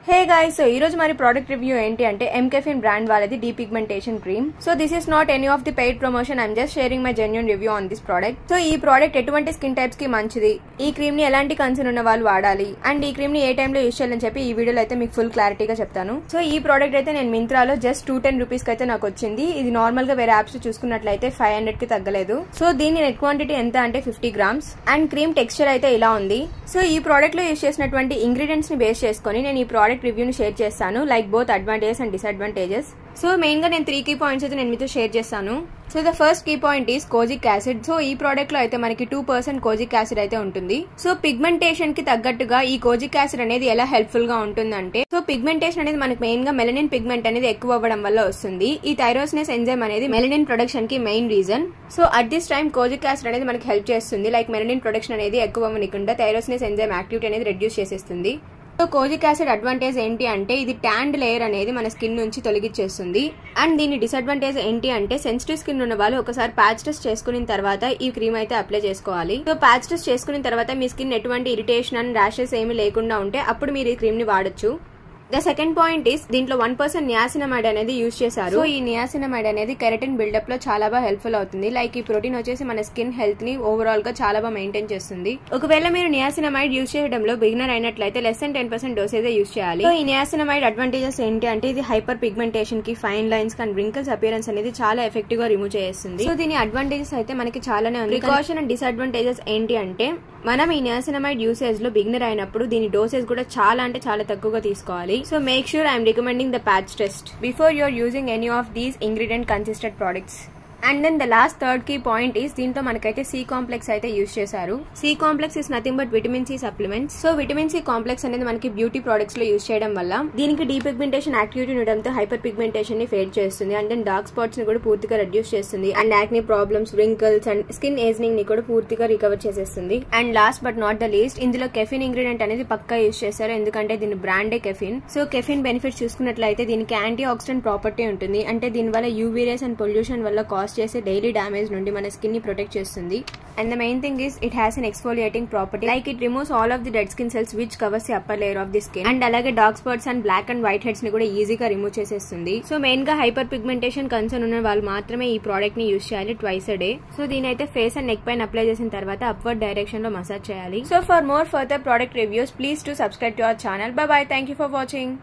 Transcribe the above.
Hey guys, so ee roju mari product review enti ante MCaffeine brand valadi depigmentation cream. So this is not any of the paid promotion. I'm just sharing my genuine review on this product. So ee product etuvanti skin types ki manchidi. Ee cream ni elanti concern unna vallu vaadali and ee cream ni A time lo use cheyalani cheppi ee video lo aithe meeku full clarity ga cheptanu. So ee product aithe nenu Myntra lo just 210 rupees ki aithe naaku vachindi. Idi normal ga vere apps lo chusukunnatlaithe 500 ki taggaledu. So దీని net quantity ఎంత అంటే 50 grams and cream texture అయితే ఇలా ఉంది. So ఈ product లో use చేసినటువంటి ingredients ని బేస్ చేసుకొని నేను ఈ ప్రోడక్ట్ రివ్యూ ని షేర్ చేస్తాను, like both advantages and disadvantages. So main గా నేను 3 key పాయింట్స్ అయితే నేను మీతో షేర్ చేస్తాను. So the first key point is kojic acid. So ఈ ప్రోడక్ట్ లో అయితే మనకి 2% కోజిక్ యాసిడ్ అయితే ఉంటుంది. సో పిగ్మెంటేషన్ కి తగ్గట్టుగా ఈ కోజిక్ యాసిడ్ అనేది ఎలా హెల్ప్ఫుల్ గా ఉంటుందంటే, సో పిగ్మెంటేషన్ అనేది మనకి మెయిన్ గా మెలనిన్ పిగ్మెంట్ అనేది ఎక్కువ అవ్వడం వల్ల వస్తుంది. ఈ థైరోసినస్ ఎంజైమ్ అనేది మెలనిన్ ప్రొడక్షన్ కి main reason. So at this time kojic acid అనేది మనకి హెల్ప్ చేస్తుంది, లైక్ మెలనిన్ ప్రొడక్షన్ అనేది ఎక్కువ అవ్వకుండా థైరోసినస్ ఎంజైమ్ యాక్టివిటీ అనేది రెడ్యూస్ చేసేస్తుంది. సో కోజిక్ యాసిడ్ అడ్వాంటేజ్ ఏంటి అంటే ఇది ట్యాండ్ లేయర్ అనేది మన స్కిన్ నుంచి తొలగించేస్తుంది. అండ్ దీని డిసడ్వాంటేజ్ ఏంటి అంటే సెన్సిటివ్ స్కిన్ ఉన్న వాళ్ళు ఒకసారి ప్యాచ్ టెస్ట్ చేసుకున్న తర్వాత ఈ క్రీమ్ అయితే అప్లై చేసుకోవాలి. సో ప్యాచ్ టెస్ట్ చేసుకున్న తర్వాత మీ స్కిన్ ఎటువంటి ఇరిటేషన్ అండ్ ర్యాషెస్ ఏమి లేకుండా ఉంటే అప్పుడు మీరు ఈ క్రీమ్ ని వాడచ్చు. ద సెకండ్ పాయింట్ ఈస్ దీంట్లో 1% నియాసినమైడ్ అనేది యూజ్ చేశారు. సో ఈ నియాసినమైడ్ అనేది కెరటిన్ బిల్డప్ లో చాలా బాగా హెల్ప్ఫుల్ అవుతుంది. లైక్ ఈ ప్రోటీన్ వచ్చేసి మన స్కిన్ హెల్త్ ని ఓవరాల్ గా చాలా బాగా మెయింటైన్ చేస్తుంది. ఒకవేళ మీరు నియాసినమైడ్ యూజ్ చేయడంలో బిగినర్ అయినట్లయితే లెస్ దెన్ 10% డోసేజ్ యూజ్ చేయాలి. సో ఈ నియాసినమైడ్ అడ్వాంటేజెస్ ఏంటి అంటే ఇది హైపర్ పిగ్మెంటేషన్ కి, fine lines and wrinkles appearance అనేది చాలా ఎఫెక్టివ్ గా రిమూవ్ చేస్తుంది. సో దీని అడ్వాంటేజెస్ అయితే మనకి చాలానే ఉంది. ప్రికాషన్ అండ్ డిసడ్వాంటేజెస్ ఏంటి అంటే మనం ఈ నియాసినమైడ్ యూసేజ్ లో బిగినర్ అయినప్పుడు దీని డోసేజ్ కూడా చాలా అంటే చాలా తక్కువగా తీసుకోవాలి. So make sure I am recommending the patch test before you are using any of these ingredient consistent products. And then the last third key point is దీంట్లో మనకైతే C కాంప్లెక్స్ అయితే యూజ్ చేశారు. C complex is nothing but vitamin C supplements. So vitamin C complex అనేది మనకి beauty products లో use చేయడం వల్ల దీనికి డీపిగ్మెంటేషన్ యాక్టివిటీ ఉండడంతో హైపర్ పిగ్మెంటేషన్ ని ఫేడ్ చేస్తుంది. అండ్ దెన్ డార్క్ స్పాట్స్ ని కూడా పూర్తిగా రెడ్యూస్ చేస్తుంది. And acne problems, wrinkles and skin ageing ని కూడా పూర్తిగా రికవర్ చేసేస్తుంది. And last but not the least ఇందులో కెఫిన్ ఇంగ్రీడియంట్ అనేది పక్కా యూజ్ చేశారు, ఎందుకంటే దీని బ్రాండే కెఫిన్. సో కెఫిన్ బెనిఫిట్స్ చూసుకున్నట్లయితే దీనికి యాంటీ ఆక్సిడెంట్ ప్రాపర్టీ ఉంటుంది. అంటే దీని వల్ల యూవీ రేస్ అండ్ పొల్యూషన్ వల్ల కాజ్ చేసే డైలీ డ్యామేజ్ నుండి మన స్కిన్ ని ప్రొటెక్ట్ చేస్తుంది. And the main thing is it has an exfoliating property, like it removes all of the dead skin cells which covers the upper layer of the skin. And అలాగే dark spots and black and white heads ని కూడా ఈజీగా remove చేసేస్తుంది. So main గా hyper pigmentation concern ఉన్న వాళ్ళు మాత్రమే ఈ ప్రోడక్ట్ ని యూజ్ చేయాలి ట్వైస్ అ డే. సో దీని అయితే ఫేస్ అండ్ నెక్ పైన అప్లై చేసిన తర్వాత అప్వర్డ్ డైరెక్షన్ లో మసాజ్ చేయాలి. So for more further product reviews please to subscribe to our channel. By by, thank you for watching.